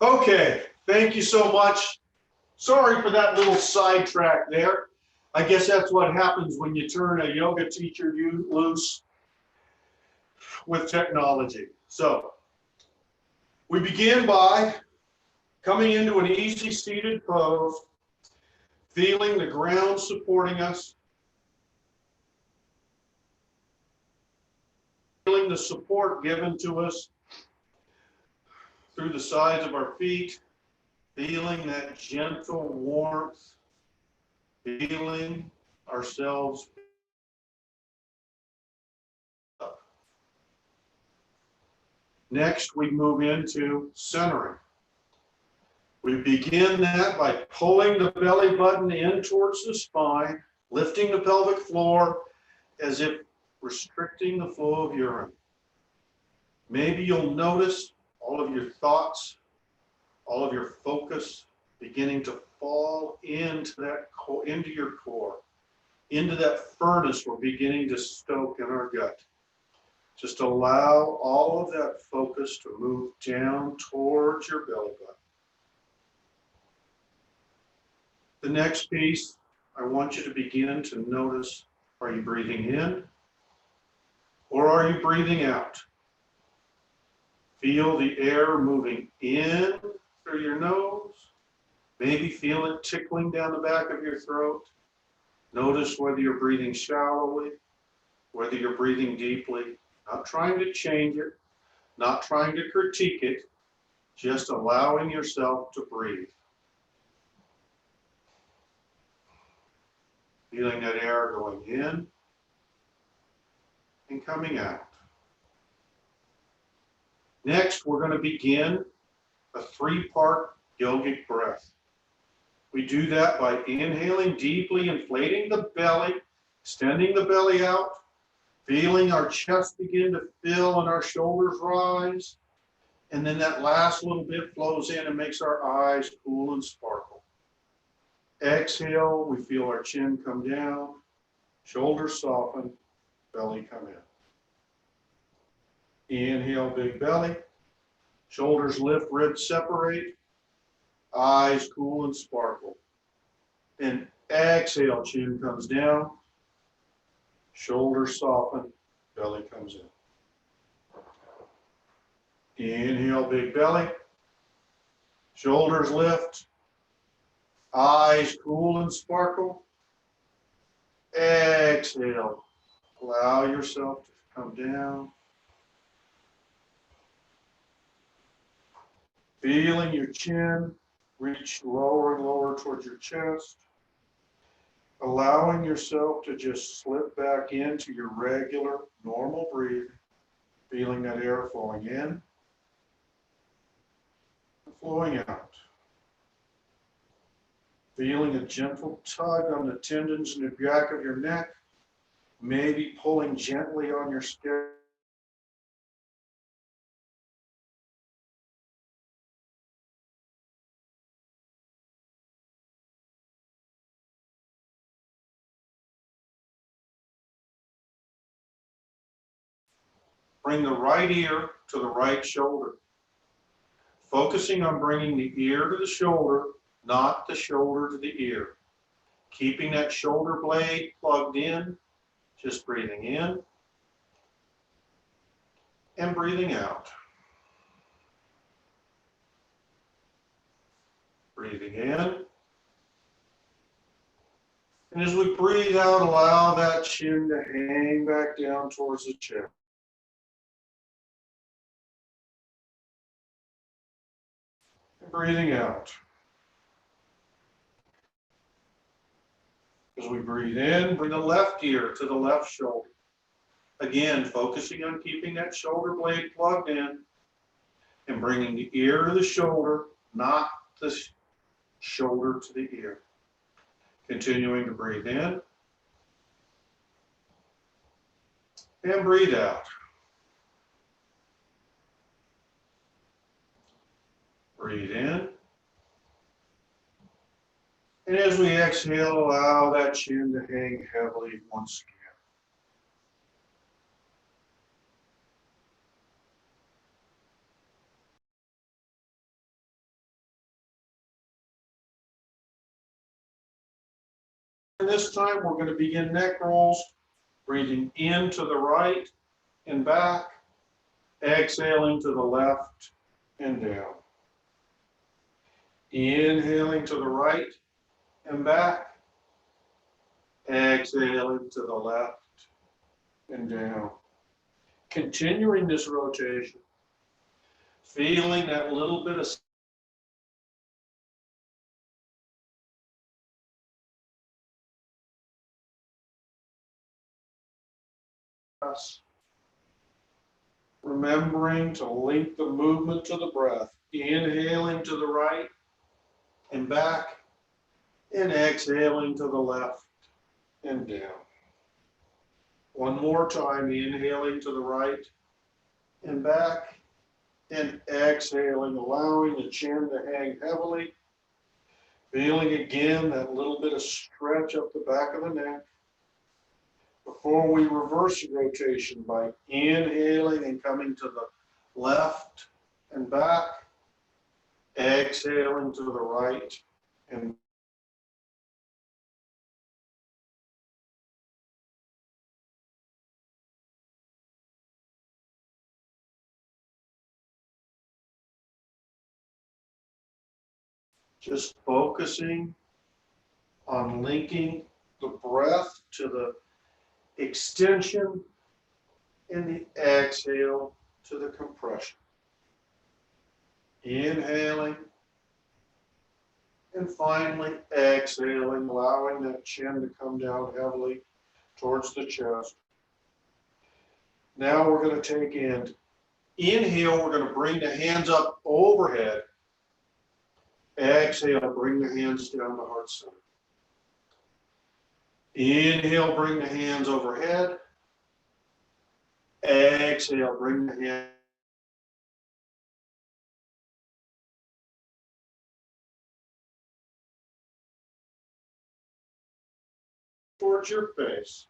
Okay, thank you so much. Sorry for that little sidetrack there. I guess that's what happens when you turn a yoga teacher loose with technology. So we begin by coming into an easy seated pose, feeling the ground supporting us, feeling the support given to us through the sides of our feet, feeling that gentle warmth, feeling ourselves up. Next, we move into centering. We begin that by pulling the belly button in towards the spine, lifting the pelvic floor as if restricting the flow of urine. Maybe you'll notice all of your thoughts, all of your focus beginning to fall into your core, into that furnace we're beginning to stoke in our gut. Just allow all of that focus to move down towards your belly button. The next piece, I want you to begin to notice, are you breathing in or are you breathing out? Feel the air moving in through your nose. Maybe feel it tickling down the back of your throat. Notice whether you're breathing shallowly, whether you're breathing deeply, not trying to change it, not trying to critique it, just allowing yourself to breathe. Feeling that air going in and coming out. Next, we're going to begin a 3-part yogic breath. We do that by inhaling deeply, inflating the belly, extending the belly out, feeling our chest begin to fill and our shoulders rise. And then that last little bit flows in and makes our eyes cool and sparkle. Exhale, we feel our chin come down, shoulders soften, belly come in. Inhale, big belly, shoulders lift, ribs separate, eyes cool and sparkle. And exhale, chin comes down, shoulders soften, belly comes in. Inhale, big belly, shoulders lift, eyes cool and sparkle. Exhale, allow yourself to come down. Feeling your chin reach lower and lower towards your chest. Allowing yourself to just slip back into your regular, normal breathing. Feeling that air flowing in and flowing out. Feeling a gentle tug on the tendons in the back of your neck. Maybe pulling gently on your skin. Bring the right ear to the right shoulder. Focusing on bringing the ear to the shoulder, not the shoulder to the ear. Keeping that shoulder blade plugged in, just breathing in and breathing out. Breathing in. And as we breathe out, allow that chin to hang back down towards the chest. And breathing out. As we breathe in, bring the left ear to the left shoulder. Again, focusing on keeping that shoulder blade plugged in and bringing the ear to the shoulder, not the shoulder to the ear. Continuing to breathe in and breathe out. Breathe in. And as we exhale, allow that chin to hang heavily once again. this time, we're going to begin neck rolls, breathing in to the right and back, exhaling to the left and down. Inhaling to the right and back, exhaling to the left and down. Continuing this rotation, feeling that little bit of stress. Remembering to link the movement to the breath, inhaling to the right and back, and exhaling to the left and down. One more time, inhaling to the right and back, and exhaling, allowing the chin to hang heavily. Feeling again that little bit of stretch up the back of the neck. Before we reverse the rotation by inhaling and coming to the left and back, exhaling to the right and just focusing on linking the breath to the extension and the exhale to the compression. Inhaling and finally exhaling, allowing that chin to come down heavily towards the chest. Now we're going to take in, inhale, we're going to bring the hands up overhead. Exhale, bring the hands down to heart center. Inhale, bring the hands overhead. Exhale, bring the hands towards your face.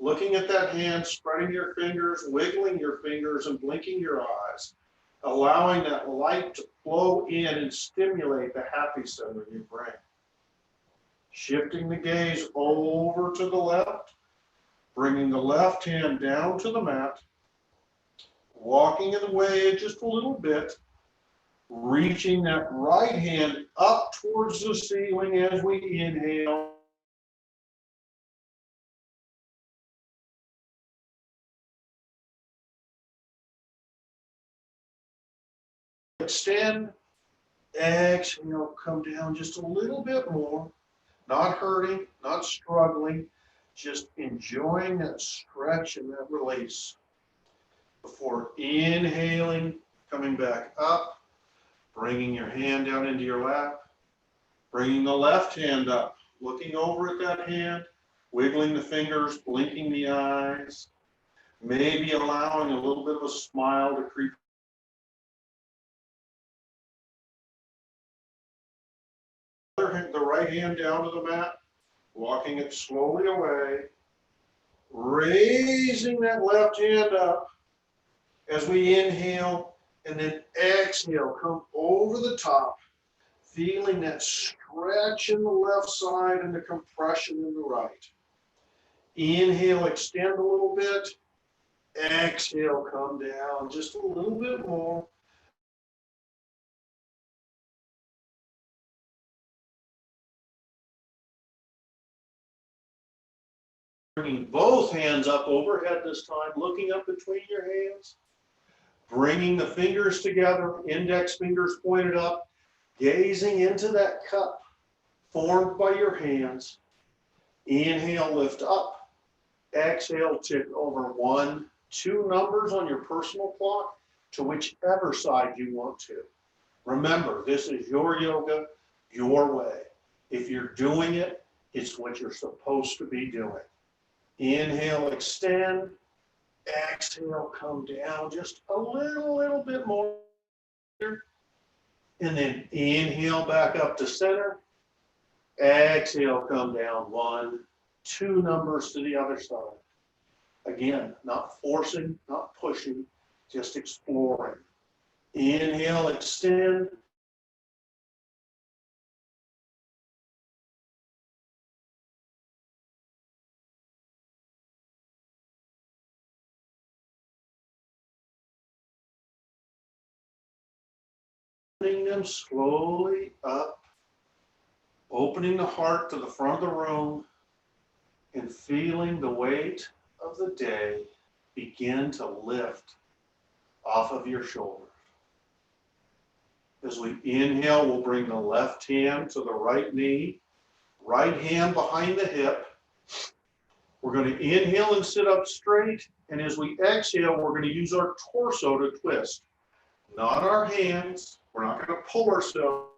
Looking at that hand, spreading your fingers, wiggling your fingers, and blinking your eyes, allowing that light to flow in and stimulate the happy center in your brain. Shifting the gaze over to the left, bringing the left hand down to the mat, walking it away just a little bit, reaching that right hand up towards the ceiling as we inhale. Extend, exhale, come down just a little bit more, not hurting, not struggling, just enjoying that stretch and that release. Before inhaling, coming back up, bringing your hand down into your lap, bringing the left hand up, looking over at that hand, wiggling the fingers, blinking the eyes, maybe allowing a little bit of a smile to creep. The right hand down to the mat, walking it slowly away, raising that left hand up as we inhale, and then exhale, come over the top, feeling that stretch in the left side and the compression in the right. Inhale, extend a little bit. Exhale, come down just a little bit more. Bringing both hands up overhead this time, looking up between your hands. Bringing the fingers together, index fingers pointed up, gazing into that cup formed by your hands. Inhale, lift up. Exhale, tick over 1, 2 numbers on your personal clock to whichever side you want to. Remember, this is your yoga, your way. If you're doing it, it's what you're supposed to be doing. Inhale, extend. Exhale, come down just a little bit more. And then inhale back up to center. Exhale, come down 1, 2 numbers to the other side. Again, not forcing, not pushing, just exploring. Inhale, extend. Bring them slowly up, opening the heart to the front of the room and feeling the weight of the day begin to lift off of your shoulders. As we inhale, we'll bring the left hand to the right knee, right hand behind the hip. We're going to inhale and sit up straight, and as we exhale, we're going to use our torso to twist, not our hands. We're not going to pull ourselves.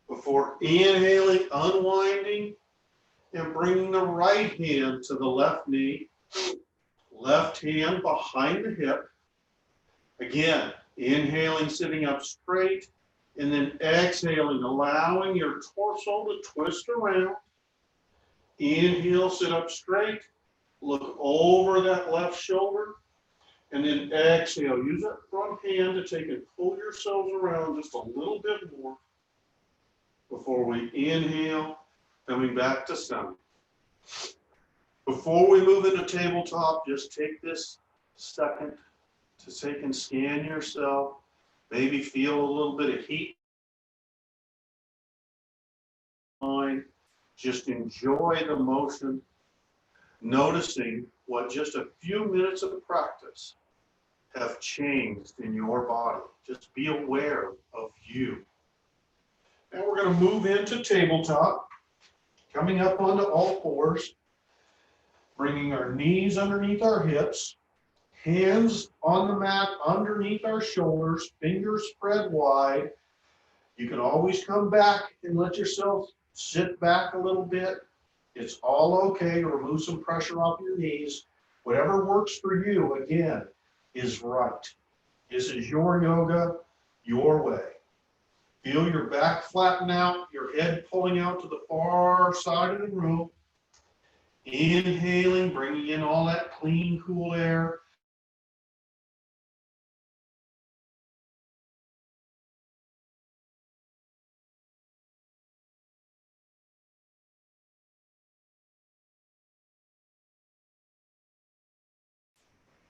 Before inhaling, unwinding, and bringing the right hand to the left knee, left hand behind the hip. Again, inhaling, sitting up straight, and then exhaling, allowing your torso to twist around. Inhale, sit up straight, look over that left shoulder, and then exhale. Use that front hand to take and pull yourselves around just a little bit more before we inhale, coming back to center. Before we move into tabletop, just take this second to take and scan yourself. Maybe feel a little bit of heat. Just enjoy the motion, noticing what just a few minutes of practice have changed in your body. Just be aware of you. Now we're going to move into tabletop, coming up onto all fours, bringing our knees underneath our hips, hands on the mat underneath our shoulders, fingers spread wide. You can always come back and let yourself sit back a little bit. It's all okay to remove some pressure off your knees. Whatever works for you, again, is right. This is your yoga, your way. Feel your back flatten out, your head pulling out to the far side of the room. Inhaling, bringing in all that clean, cool air.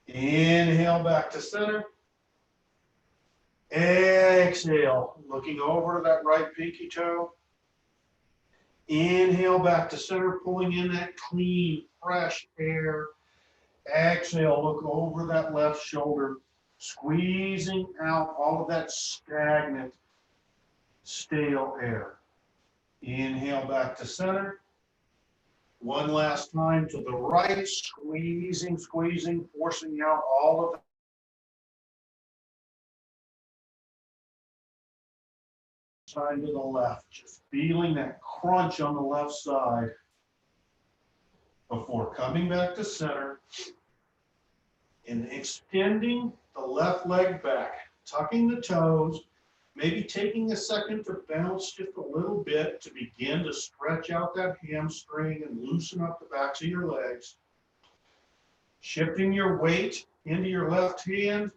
Inhale back to center. Exhale, looking over that right pinky toe. Inhale back to center, pulling in that clean, fresh air. Exhale, look over that left shoulder, squeezing out all of that stagnant, stale air. Inhale back to center. One last time to the right, squeezing, squeezing, forcing out all of the side to the left, just feeling that crunch on the left side before coming back to center and extending the left leg back, tucking the toes, maybe taking a second to bounce just a little bit to begin to stretch out that hamstring and loosen up the backs of your legs. Shifting your weight into your left hand,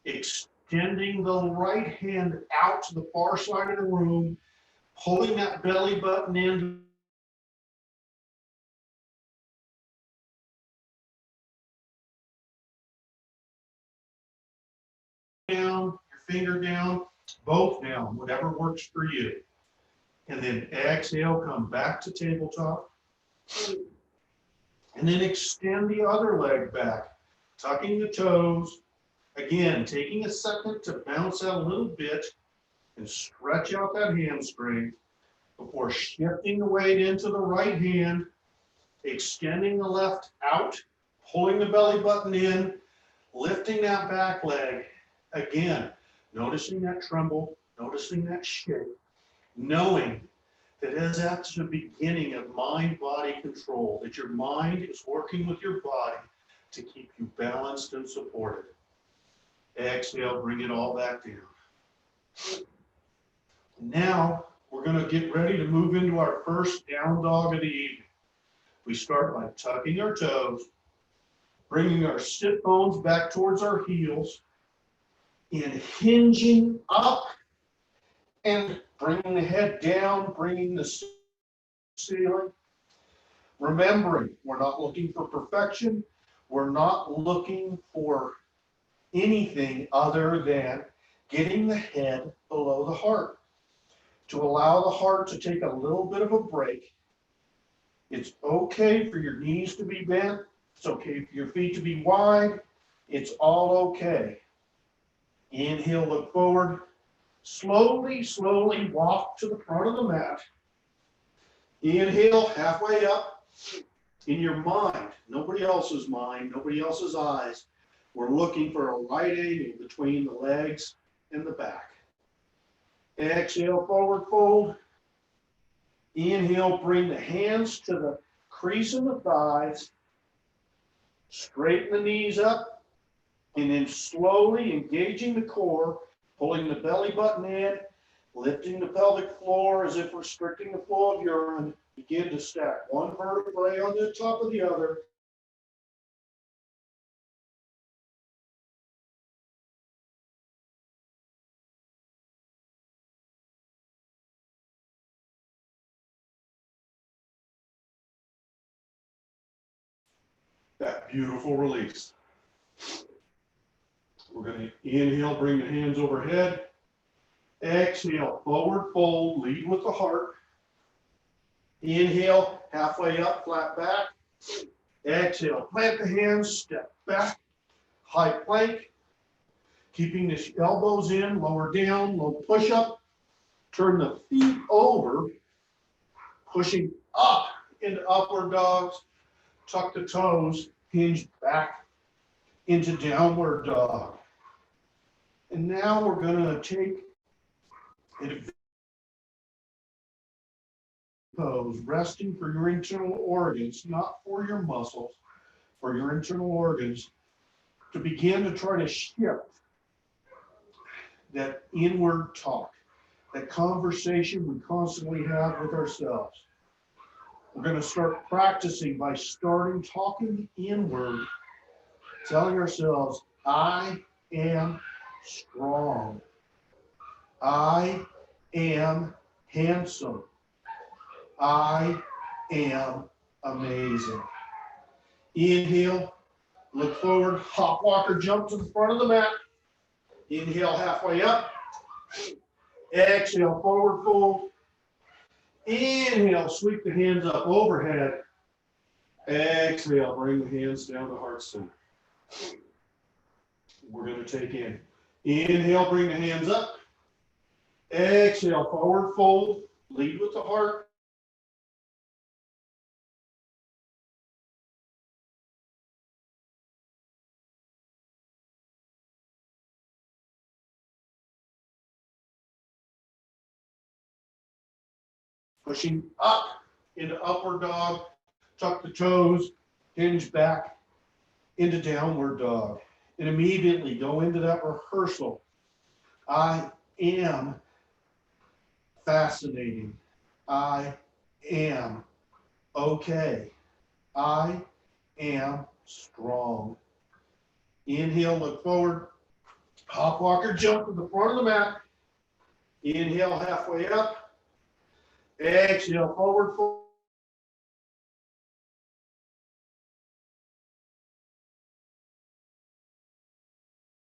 extending the right hand out to the far side of the room, pulling that belly button in. Down, your finger down, both down, whatever works for you. And then exhale, come back to tabletop. And then extend the other leg back, tucking the toes. Again, taking a second to bounce out a little bit and stretch out that hamstring before shifting the weight into the right hand, extending the left out, pulling the belly button in, lifting that back leg. Again, noticing that tremble, noticing that shake, knowing that as that's the beginning of mind-body control, that your mind is working with your body to keep you balanced and supported. Exhale, bring it all back down. Now, we're going to get ready to move into our first down dog of the evening. We start by tucking our toes, bringing our sit bones back towards our heels, and hinging up And bringing the head down, bringing the ceiling. Remembering, we're not looking for perfection. We're not looking for anything other than getting the head below the heart, to allow the heart to take a little bit of a break. It's okay for your knees to be bent. It's okay for your feet to be wide. It's all okay. Inhale, look forward. Slowly, slowly walk to the front of the mat. Inhale, halfway up. In your mind, nobody else's mind, nobody else's eyes. We're looking for a right angle between the legs and the back. Exhale, forward fold. Inhale, bring the hands to the crease in the thighs. Straighten the knees up. And then slowly engaging the core, pulling the belly button in, lifting the pelvic floor as if restricting the flow of urine. Begin to stack one vertebrae on the top of the other. That beautiful release. We're going to inhale, bring the hands overhead. Exhale, forward fold, lead with the heart. Inhale, halfway up, flat back. Exhale, plant the hands, step back, high plank. Keeping the elbows in, lower down, low push up. Turn the feet over, pushing up into upward dogs. Tuck the toes, hinge back into downward dog. And now we're going to take a pose, resting for your internal organs, not for your muscles, for your internal organs, to begin to try to shift that inward talk, that conversation we constantly have with ourselves. We're going to start practicing by starting talking inward, telling ourselves, I am strong. I am handsome. I am amazing. Inhale, look forward, hop, walker, jump to the front of the mat. Inhale, halfway up. Exhale, forward fold. Inhale, sweep the hands up overhead. Exhale, bring the hands down to heart center. We're going to take in. Inhale, bring the hands up. Exhale, forward fold. Lead with the heart. Pushing up into upward dog. Tuck the toes. Hinge back into downward dog. And immediately go into that rehearsal. I am fascinating. I am okay. I am strong. Inhale, look forward. Hop, walker, jump to the front of the mat. Inhale, halfway up. Exhale, forward fold.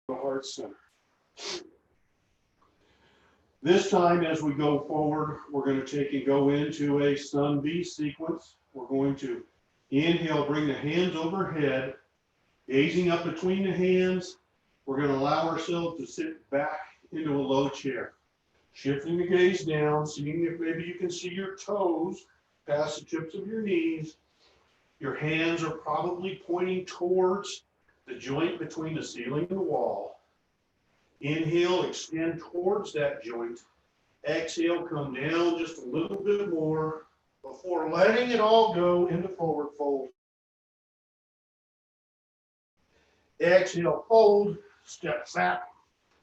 Heart center. This time, as we go forward, we're going to take and go into a sun V sequence. We're going to inhale, bring the hands overhead, gazing up between the hands. We're going to allow ourselves to sit back into a low chair. Shifting the gaze down, seeing if maybe you can see your toes past the tips of your knees. Your hands are probably pointing towards the joint between the ceiling and the wall. Inhale, extend towards that joint. Exhale, come down just a little bit more before letting it all go into forward fold. Exhale, fold, step back,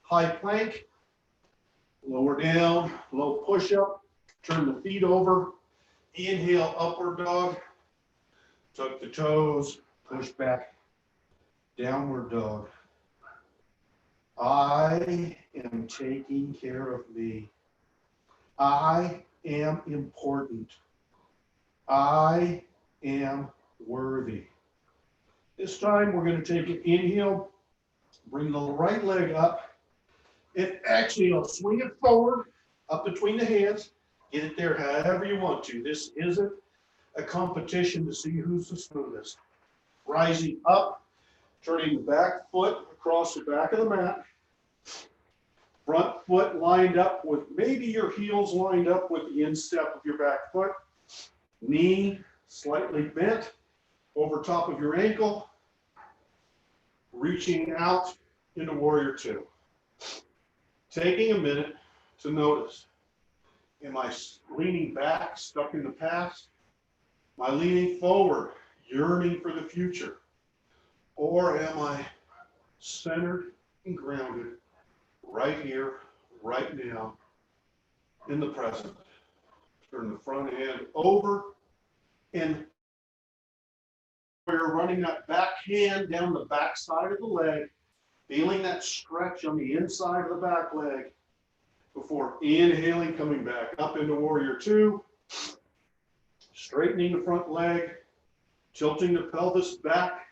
high plank, lower down, low push up, turn the feet over. Inhale, upward dog, tuck the toes, push back, downward dog. I am taking care of me. I am important. I am worthy. This time we're going to take an inhale, bring the right leg up, and exhale, swing it forward, up between the hands. Get it there however you want to. This isn't a competition to see who's the smoothest. Rising up, turning the back foot across the back of the mat. Front foot lined up with maybe your heels lined up with the instep of your back foot. Knee slightly bent over top of your ankle. Reaching out into warrior two. Taking a minute to notice, am I leaning back, stuck in the past? Am I leaning forward, yearning for the future? Or am I centered and grounded right here, right now, in the present? Turn the front hand over, and we're running that back hand down the back side of the leg, feeling that stretch on the inside of the back leg before inhaling, coming back up into warrior two, straightening the front leg, tilting the pelvis back,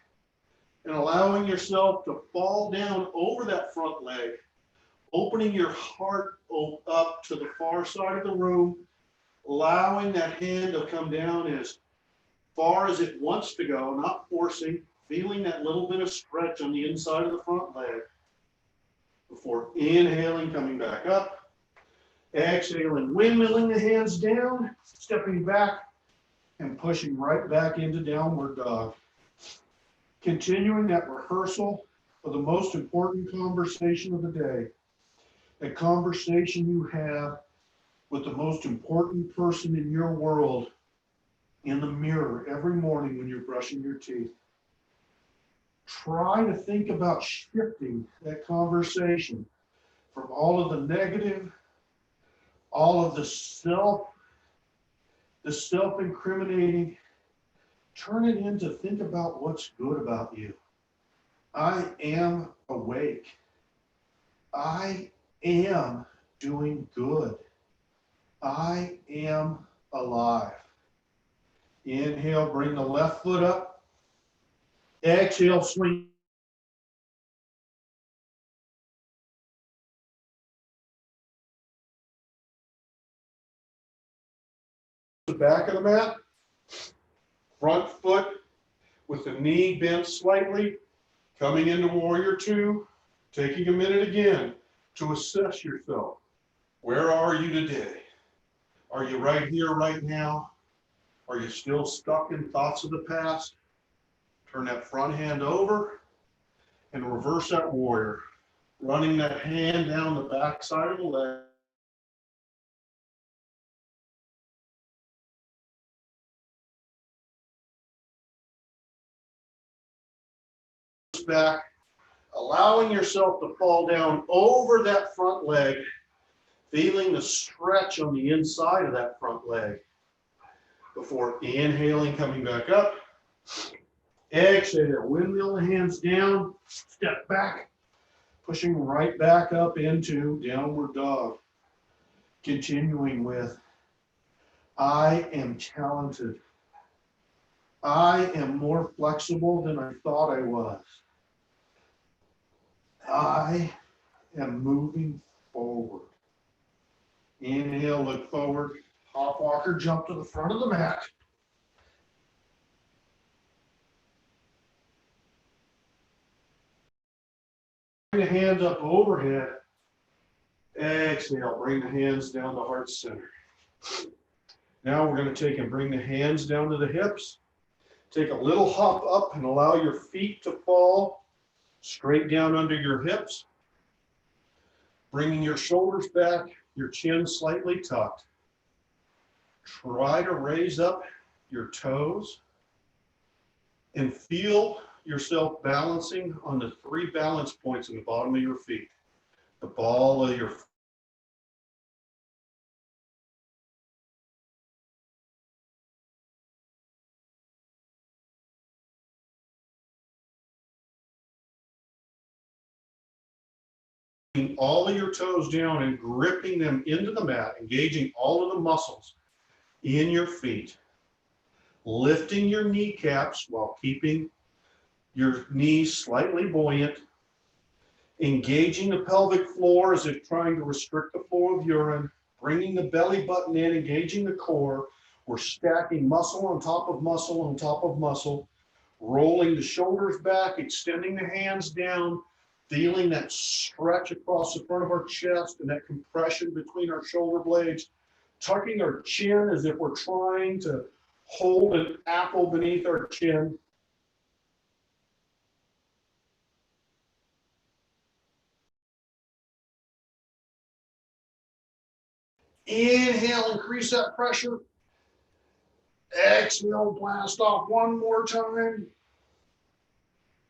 and allowing yourself to fall down over that front leg, opening your heart up to the far side of the room, allowing that hand to come down as far as it wants to go, not forcing, feeling that little bit of stretch on the inside of the front leg before inhaling, coming back up. Exhaling, windmilling the hands down, stepping back and pushing right back into downward dog. Continuing that rehearsal for the most important conversation of the day, a conversation you have with the most important person in your world in the mirror every morning when you're brushing your teeth. Try to think about shifting that conversation from all of the negative, all of the self-incriminating, turn it into think about what's good about you. I am awake. I am doing good. I am alive. Inhale, bring the left foot up. Exhale, swing. The back of the mat. Front foot with the knee bent slightly. Coming into warrior two. Taking a minute again to assess yourself. Where are you today? Are you right here, right now? Are you still stuck in thoughts of the past? Turn that front hand over and reverse that warrior. Running that hand down the back side of the leg. Back, allowing yourself to fall down over that front leg, feeling the stretch on the inside of that front leg before inhaling, coming back up. Exhale, windmill the hands down, step back, pushing right back up into downward dog. Continuing with, I am talented. I am more flexible than I thought I was. I am moving forward. Inhale, look forward. Hop walker, jump to the front of the mat. Bring the hands up overhead. Exhale, bring the hands down to heart center. Now we're going to take and bring the hands down to the hips. Take a little hop up and allow your feet to fall straight down under your hips. Bringing your shoulders back, your chin slightly tucked. Try to raise up your toes and feel yourself balancing on the 3 balance points in the bottom of your feet. The ball of your all of your toes down and gripping them into the mat, engaging all of the muscles in your feet, lifting your kneecaps while keeping your knees slightly buoyant, engaging the pelvic floor as if trying to restrict the flow of urine, bringing the belly button in, engaging the core. We're stacking muscle on top of muscle on top of muscle, rolling the shoulders back, extending the hands down, feeling that stretch across the front of our chest and that compression between our shoulder blades, tucking our chin as if we're trying to hold an apple beneath our chin. Inhale, increase that pressure. Exhale, blast off one more time.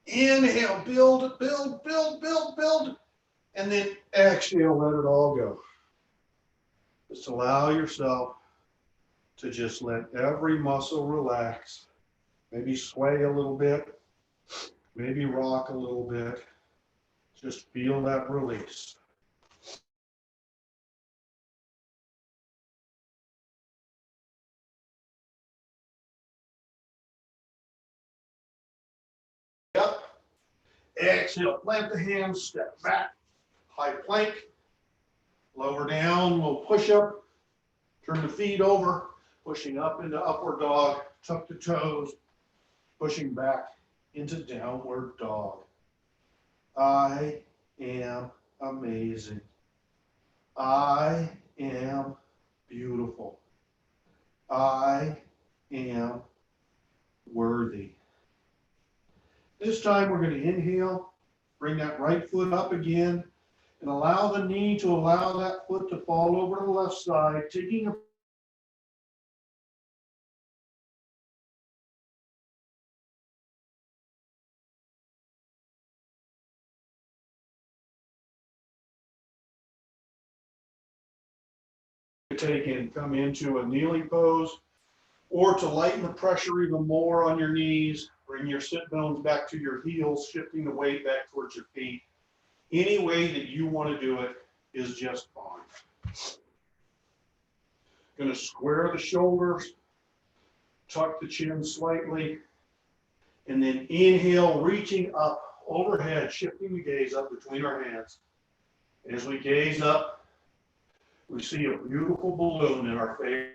Inhale, build, build, build, build, build. And then exhale, let it all go. Just allow yourself to just let every muscle relax. Maybe sway a little bit. Maybe rock a little bit. Just feel that release. Up. Exhale, plant the hands, step back. High plank. Lower down, we'll push up. Turn the feet over, pushing up into upward dog. Tuck the toes, pushing back into downward dog. I am amazing. I am beautiful. I am worthy. This time we're going to inhale, bring that right foot up again, and allow the knee to allow that foot to fall over to the left side, taking a take and come into a kneeling pose, or to lighten the pressure even more on your knees, bring your sit bones back to your heels, shifting the weight back towards your feet. Any way that you want to do it is just fine. Going to square the shoulders, tuck the chin slightly, and then inhale, reaching up overhead, shifting the gaze up between our hands. As we gaze up, we see a beautiful balloon in our face.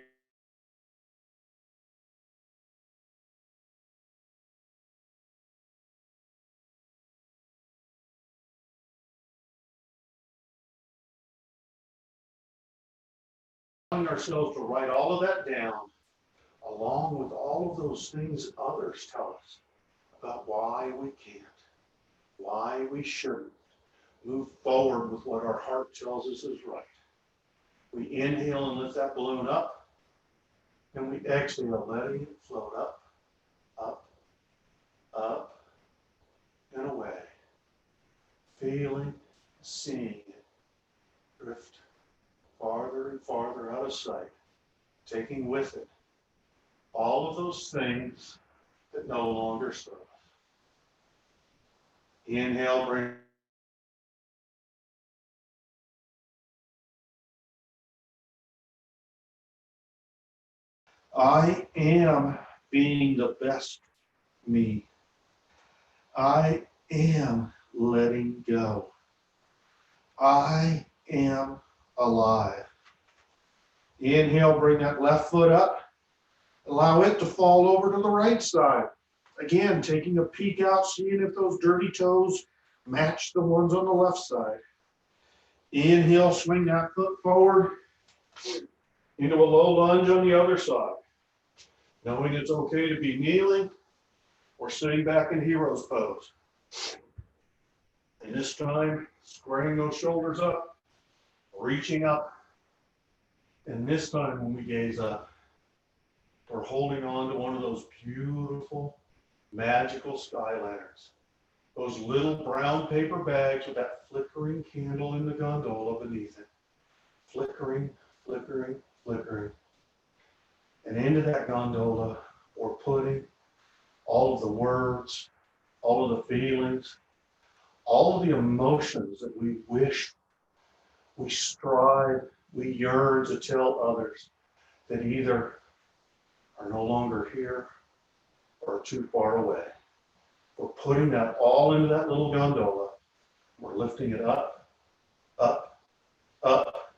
Ourselves to write all of that down, along with all of those things others tell us about why we can't, why we shouldn't move forward with what our heart tells us is right. We inhale and lift that balloon up, and we exhale, letting it float up, up, up, and away. Feeling, seeing it drift farther and farther out of sight, taking with it all of those things that no longer serve us. Inhale, bring. I am being the best me. I am letting go. I am alive. Inhale, bring that left foot up. Allow it to fall over to the right side. Again, taking a peek out, seeing if those dirty toes match the ones on the left side. Inhale, swing that foot forward into a low lunge on the other side. Knowing it's okay to be kneeling or sitting back in hero's pose. And this time, squaring those shoulders up, reaching up. And this time when we gaze up, we're holding on to one of those beautiful, magical sky lanterns. Those little brown paper bags with that flickering candle in the gondola beneath it. Flickering, flickering, flickering. And into that gondola, we're putting all of the words, all of the feelings, all of the emotions that we wish We strive, we yearn to tell others that either are no longer here or too far away. We're putting that all into that little gondola. We're lifting it up, up, up,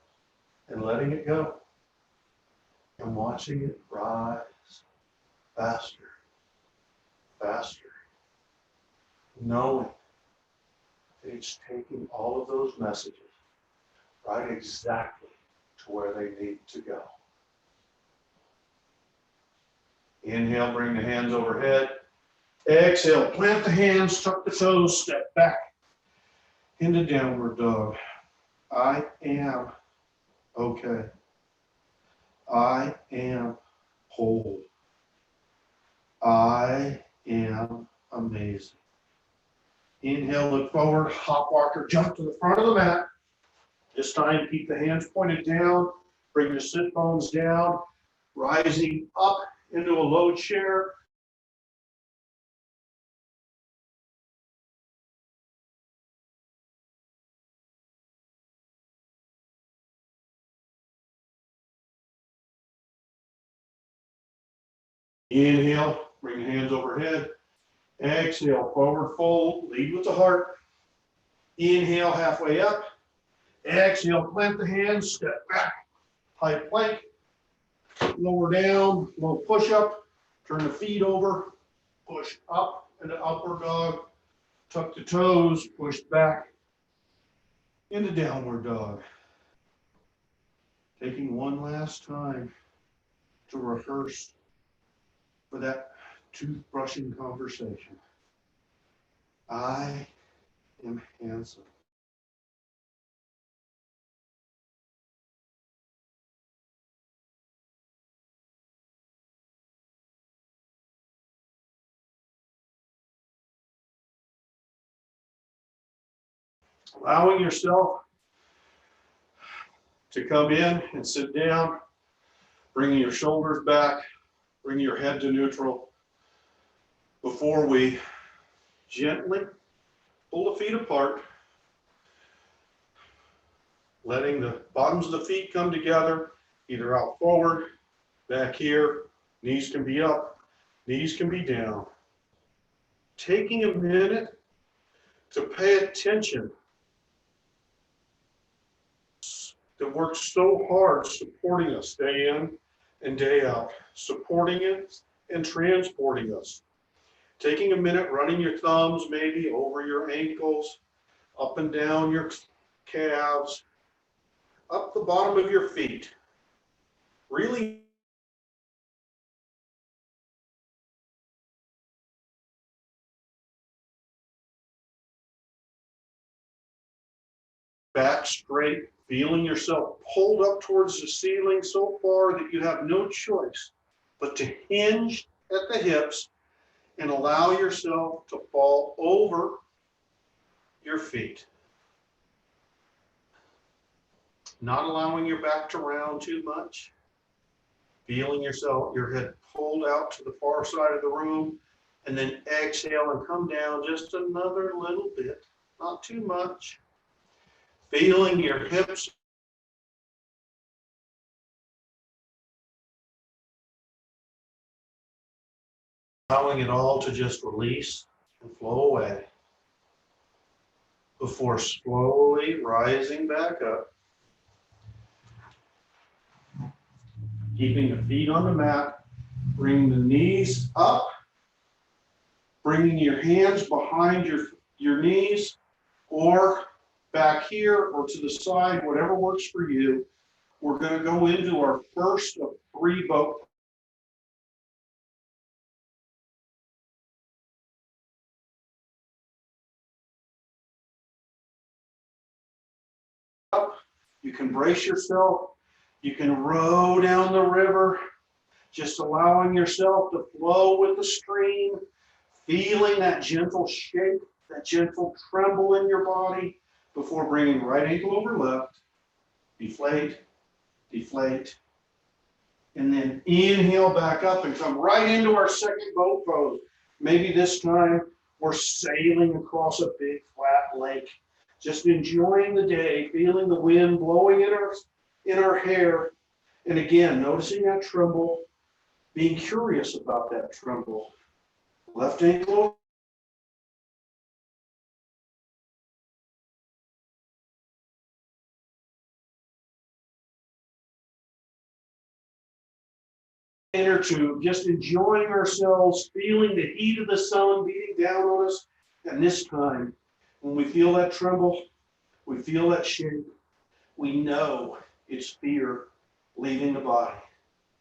and letting it go. And watching it rise faster, faster, knowing that it's taking all of those messages right exactly to where they need to go. Inhale, bring the hands overhead. Exhale, plant the hands, tuck the toes, step back into downward dog. I am okay. I am whole. I am amazing. Inhale, look forward, hop walker, jump to the front of the mat. This time, keep the hands pointed down, bring the sit bones down, rising up into a low chair. Inhale, bring the hands overhead. Exhale, forward fold, lead with the heart. Inhale, halfway up. Exhale, plant the hands, step back, high plank, lower down, low push up, turn the feet over, push up into upward dog, tuck the toes, push back into downward dog. Taking one last time to rehearse for that toothbrushing conversation. I am handsome. Allowing yourself to come in and sit down, bringing your shoulders back, bringing your head to neutral before we gently pull the feet apart, letting the bottoms of the feet come together, either out forward, back here, knees can be up, knees can be down. Taking a minute to pay attention that works so hard supporting us day in and day out, supporting it and transporting us. Taking a minute, running your thumbs maybe over your ankles, up and down your calves, up the bottom of your feet. Really back straight, feeling yourself pulled up towards the ceiling so far that you have no choice but to hinge at the hips and allow yourself to fall over your feet. Not allowing your back to round too much. Feeling yourself, your head pulled out to the far side of the room, and then exhale and come down just another little bit, not too much. Feeling your hips allowing it all to just release and flow away before slowly rising back up. Keeping the feet on the mat, bringing the knees up, bringing your hands behind your knees or back here or to the side, whatever works for you. We're going to go into our first of 3 boat. You can brace yourself. You can row down the river, just allowing yourself to flow with the stream, feeling that gentle shake, that gentle tremble in your body before bringing right ankle over left, deflate, deflate, and then inhale back up and come right into our second boat pose. Maybe this time we're sailing across a big flat lake. just enjoying the day, feeling the wind blowing in our hair. And again, noticing that tremble, being curious about that tremble. Left ankle inner tube, just enjoying ourselves, feeling the heat of the sun beating down on us. And this time, when we feel that tremble, we feel that shake, we know it's fear leaving the body.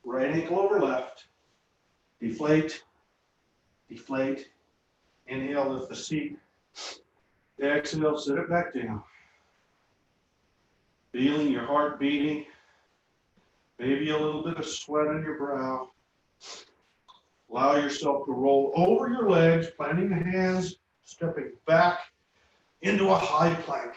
Right ankle over left, deflate, deflate, inhale, lift the seat, exhale, sit it back down. Feeling your heart beating, maybe a little bit of sweat on your brow. Allow yourself to roll over your legs, planting the hands, stepping back into a high plank.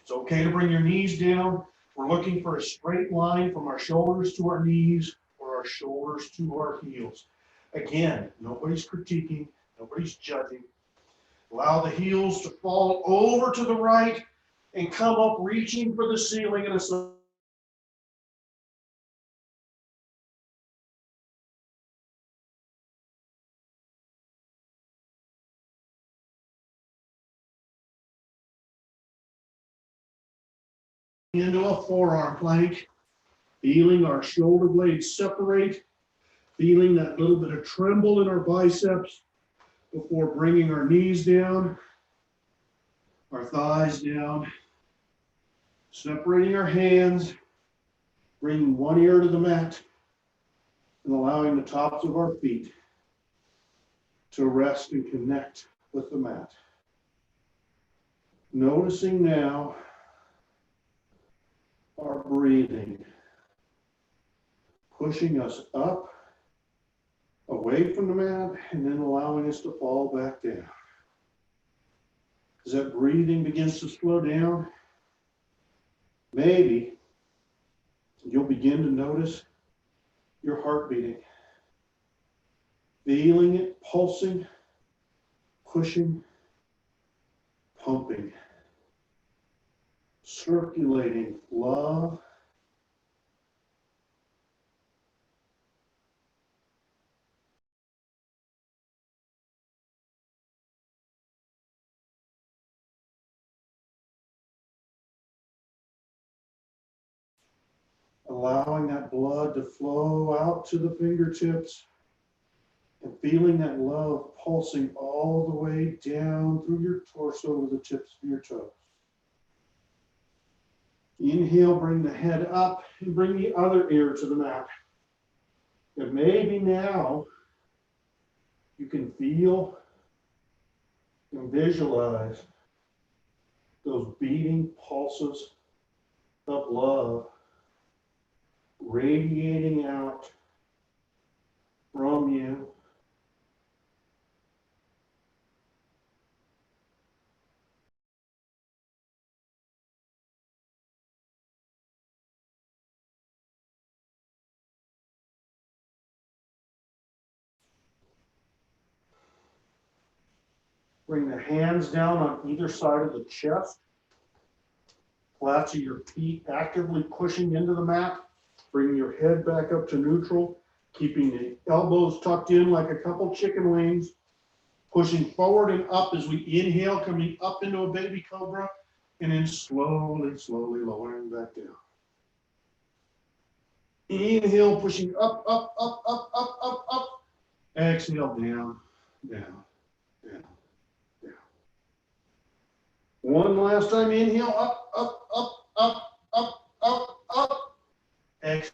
It's okay to bring your knees down. We're looking for a straight line from our shoulders to our knees or our shoulders to our heels. Again, nobody's critiquing, nobody's judging. Allow the heels to fall over to the right and come up reaching for the ceiling in a into a forearm plank, feeling our shoulder blades separate, feeling that little bit of tremble in our biceps before bringing our knees down, our thighs down, separating our hands, bringing one ear to the mat, and allowing the tops of our feet to rest and connect with the mat. Noticing now our breathing, pushing us up, away from the mat, and then allowing us to fall back down. As that breathing begins to slow down, maybe you'll begin to notice your heart beating, feeling it pulsing, pushing, pumping, circulating love, allowing that blood to flow out to the fingertips and feeling that love pulsing all the way down through your torso to the tips of your toes. Inhale, bring the head up and bring the other ear to the mat. And maybe now you can feel and visualize those beating pulses of love radiating out from you. Bring the hands down on either side of the chest. Flats of your feet actively pushing into the mat. Bring your head back up to neutral, keeping the elbows tucked in like a couple chicken wings. Pushing forward and up as we inhale, coming up into a baby cobra, and then slowly, slowly lowering back down. Inhale, pushing up, up, up, up, up, up, up. Exhale, down, down, down, down. One last time, inhale, up, up, up, up, up, up, up. Exhale.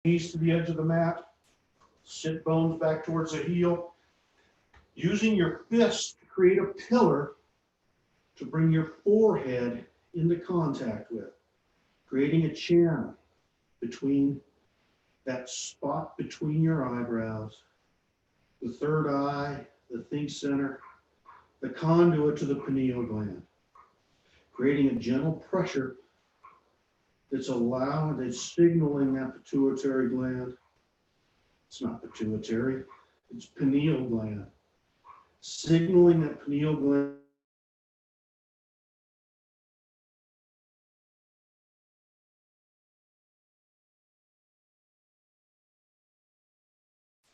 Knees to the edge of the mat. Sit bones back towards the heel. Using your fists to create a pillar to bring your forehead into contact with, creating a channel between that spot between your eyebrows, the third eye, the think center, the conduit to the pineal gland, creating a gentle pressure that's signaling that pituitary gland. It's not pituitary, it's pineal gland. Signaling that pineal gland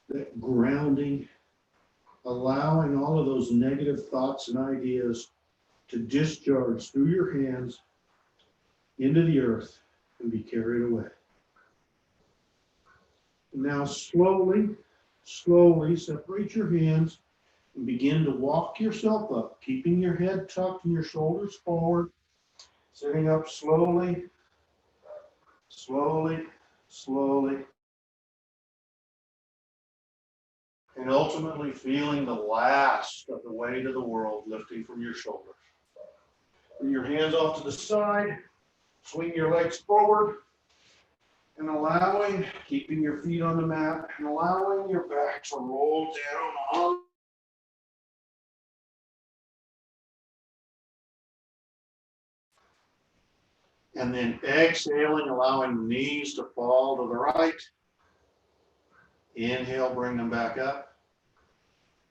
that grounding, allowing all of those negative thoughts and ideas to discharge through your hands into the earth and be carried away. Now slowly separate your hands and begin to walk yourself up, keeping your head tucked and your shoulders forward, sitting up slowly, slowly, slowly, and ultimately feeling the last of the weight of the world lifting from your shoulders. Bring your hands off to the side, swing your legs forward, and allowing, keeping your feet on the mat, and allowing your back to roll down on. And then exhaling, allowing the knees to fall to the right. Inhale, bring them back up.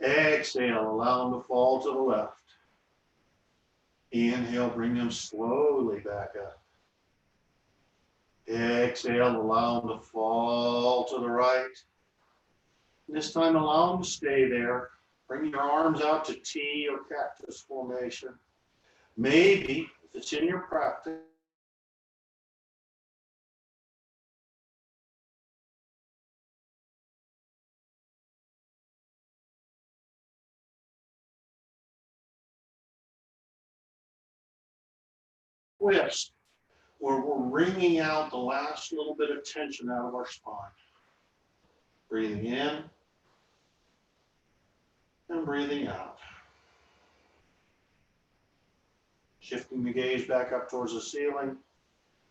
Exhale, allow them to fall to the left. Inhale, bring them slowly back up. Exhale, allow them to fall to the right. And this time, allow them to stay there. Bring your arms out to T or cactus formation. Maybe, if it's in your practice, twist, where we're wringing out the last little bit of tension out of our spine. Breathing in and breathing out. Shifting the gaze back up towards the ceiling,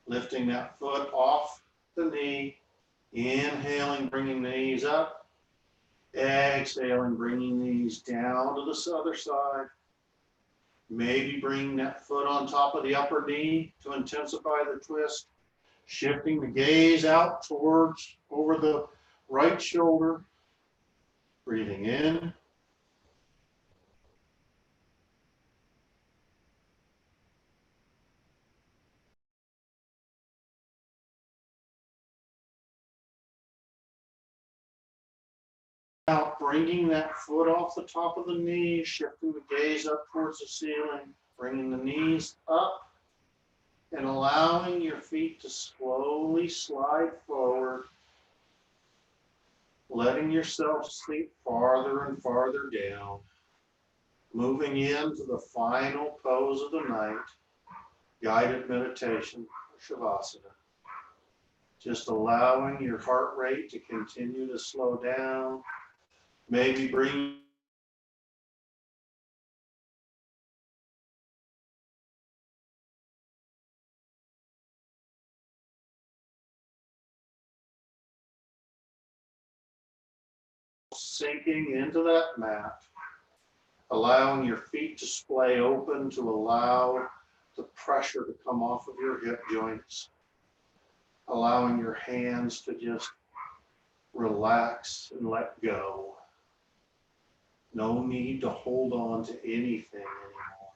lifting that foot off the knee, inhaling, bringing the knees up, exhaling, bringing the knees down to the other side. Maybe bringing that foot on top of the upper knee to intensify the twist, shifting the gaze out towards over the right shoulder, breathing in out, bringing that foot off the top of the knee, shifting the gaze up towards the ceiling, bringing the knees up and allowing your feet to slowly slide forward, letting yourself sink farther and farther down, moving into the final pose of the night, guided meditation, Shavasana. Just allowing your heart rate to continue to slow down, maybe bring sinking into that mat, allowing your feet to splay open to allow the pressure to come off of your hip joints, allowing your hands to just relax and let go. No need to hold on to anything anymore.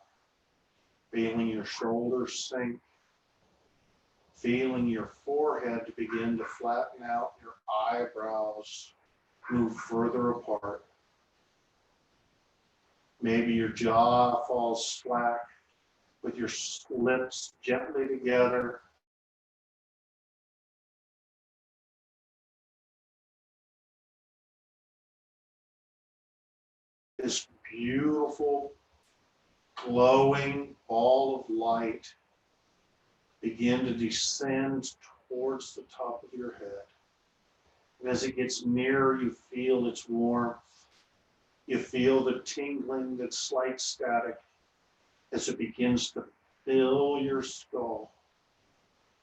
Feeling your shoulders sink, feeling your forehead to begin to flatten out, your eyebrows move further apart. Maybe your jaw falls slack with your lips gently together. This beautiful, glowing ball of light begin to descend towards the top of your head. And as it gets nearer, you feel its warmth. You feel the tingling, that slight static as it begins to fill your skull,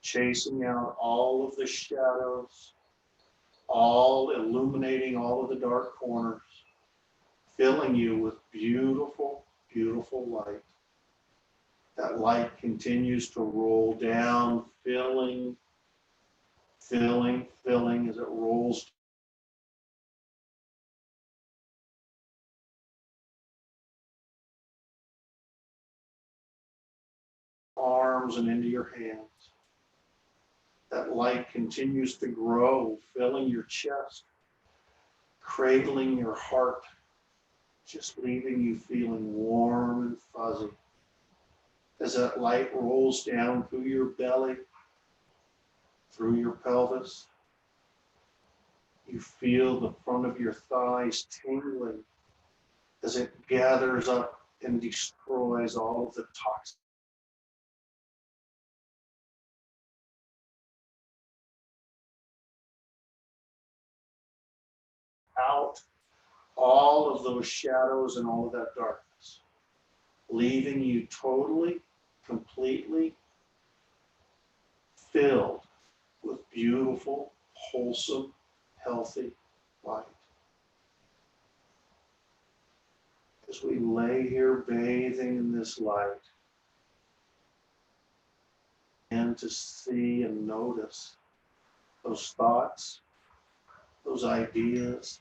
chasing out all of the shadows, all illuminating all of the dark corners, filling you with beautiful, beautiful light. That light continues to roll down, filling as it rolls arms and into your hands. That light continues to grow, filling your chest, cradling your heart, just leaving you feeling warm and fuzzy. As that light rolls down through your belly, through your pelvis, you feel the front of your thighs tingling as it gathers up and destroys all of the toxins out, all of those shadows and all of that darkness, leaving you totally, completely filled with beautiful, wholesome, healthy light. As we lay here bathing in this light, and to see and notice those thoughts, those ideas,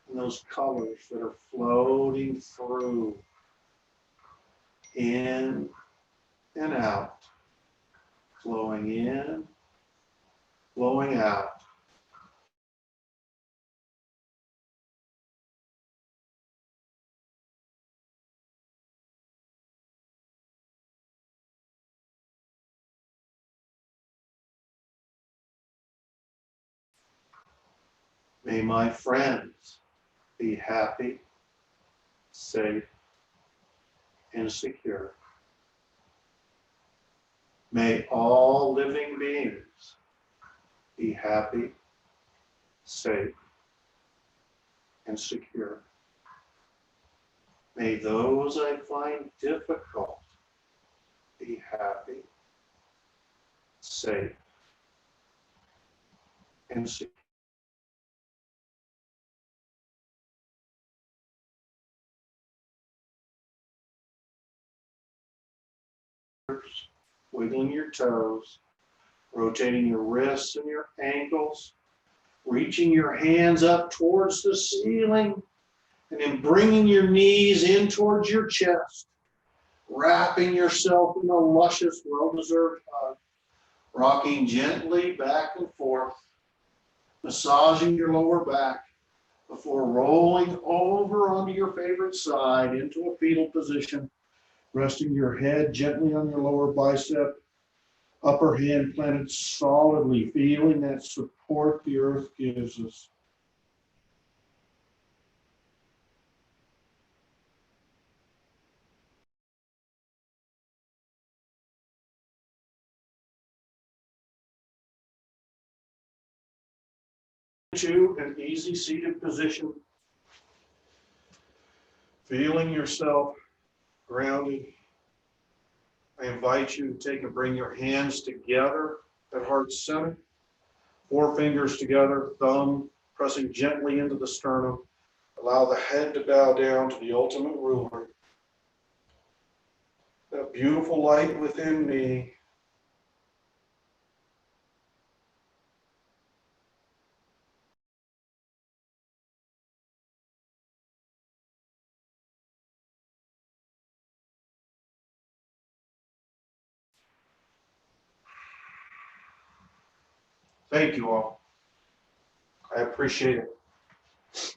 and those colors that are floating through, in and out, flowing in, flowing out. May my friends be happy, safe, and secure. May all living beings be happy, safe, and secure. May those I find difficult be happy, safe, and secure. Wiggling your toes, rotating your wrists and your ankles, reaching your hands up towards the ceiling, and then bringing your knees in towards your chest, wrapping yourself in a luscious, well-deserved hug, rocking gently back and forth, massaging your lower back before rolling over onto your favorite side into a fetal position, resting your head gently on your lower bicep, upper hand planted solidly, feeling that support the earth gives us. To an easy seated position, feeling yourself grounded. I invite you to take and bring your hands together at heart center, four fingers together, thumb pressing gently into the sternum. Allow the head to bow down to the ultimate ruler. That beautiful light within me. Thank you all. I appreciate it.